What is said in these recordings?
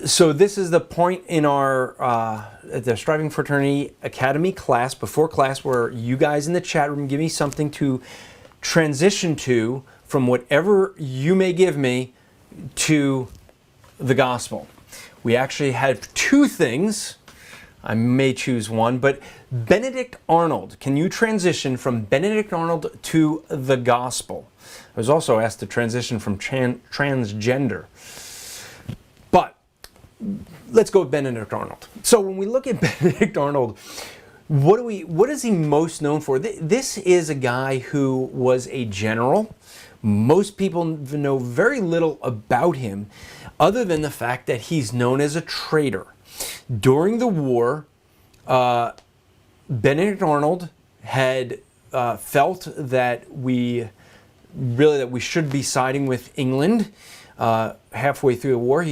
So this is the point in our the Striving Fraternity Academy class, before class, where you guys in the chat room give me something to transition to from whatever you may give me to the gospel. We actually have two things. I may choose one, but Benedict Arnold, can you transition from Benedict Arnold to the gospel? I was also asked to transition from transgender. But let's go with Benedict Arnold. So when we look at Benedict Arnold, what is he most known for? This is a guy who was a general. Most people know very little about him, other than the fact that he's known as a traitor. During the war, Benedict Arnold had felt that we should be siding with England. Halfway through the war,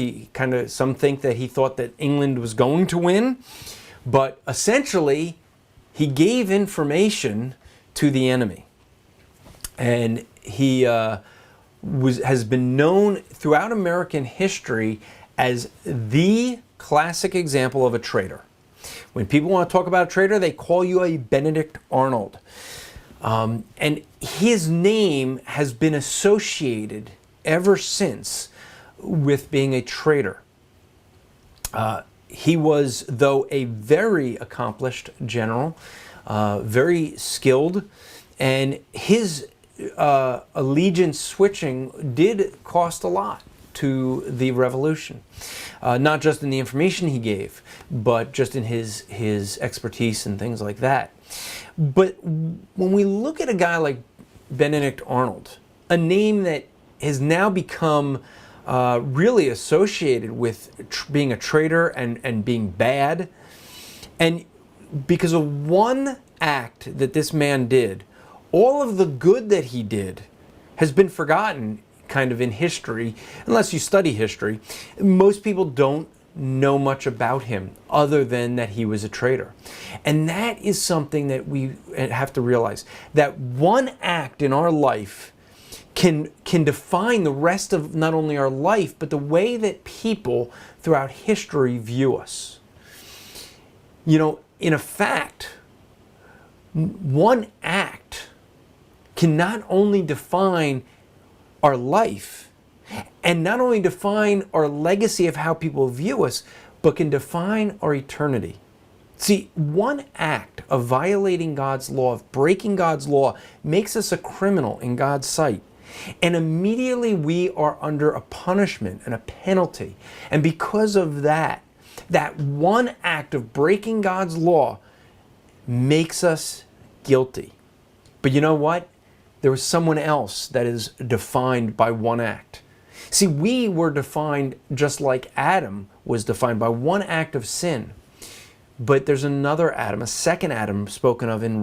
some think that he thought that England was going to win, but essentially he gave information to the enemy, and he has been known throughout American history as the classic example of a traitor. When people want to talk about a traitor, they call you a Benedict Arnold. And his name has been associated ever since with being a traitor. He was, though, a very accomplished general, very skilled, and his allegiance switching did cost a lot to the revolution. Not just in the information he gave, but just in his expertise and things like that. But when we look at a guy like Benedict Arnold, a name that has now become really associated with being a traitor and being bad, and because of one act that this man did, all of the good that he did has been forgotten kind of in history. Unless you study history, most people don't know much about him other than that he was a traitor. And that is something that we have to realize, that one act in our life can define the rest of not only our life, but the way that people throughout history view us. You know, in fact, one act can not only define our life, and not only define our legacy of how people view us, but can define our eternity. See, one act of violating God's law, of breaking God's law, makes us a criminal in God's sight. And immediately we are under a punishment and a penalty. And because of that, that one act of breaking God's law makes us guilty. But you know what? There was someone else that is defined by one act. See, we were defined just like Adam was defined by one act of sin. But there's another Adam, a second Adam spoken of in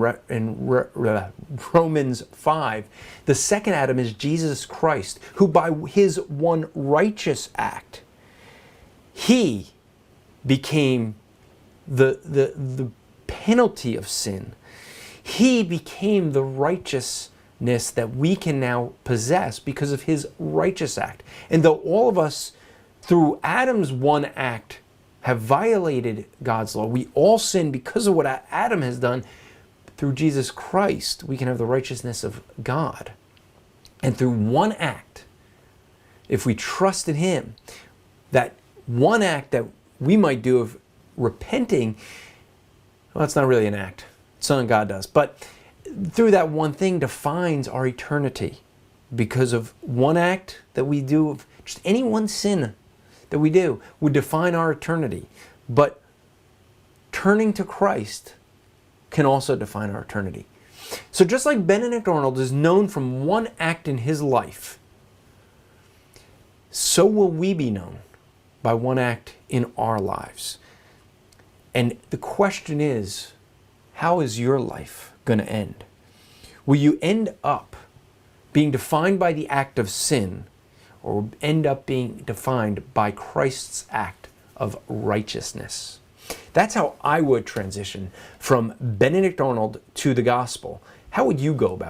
Romans 5. The second Adam is Jesus Christ, who by his one righteous act, he became the penalty of sin. He became the righteousness that we can now possess because of his righteous act. And though all of us, through Adam's one act, have violated God's law, we all sin because of what Adam has done. Through Jesus Christ, we can have the righteousness of God. And through one act, if we trust in him, that one act that we might do of repenting, well, it's not really an act. It's something God does. But through that one thing defines our eternity, because of one act that we do, of just any one sin that we do would define our eternity. But turning to Christ can also define our eternity. So just like Benedict Arnold is known from one act in his life, so will we be known by one act in our lives. And the question is, how is your life going to end? Will you end up being defined by the act of sin, or end up being defined by Christ's act of righteousness? That's how I would transition from Benedict Arnold to the gospel. How would you go about it?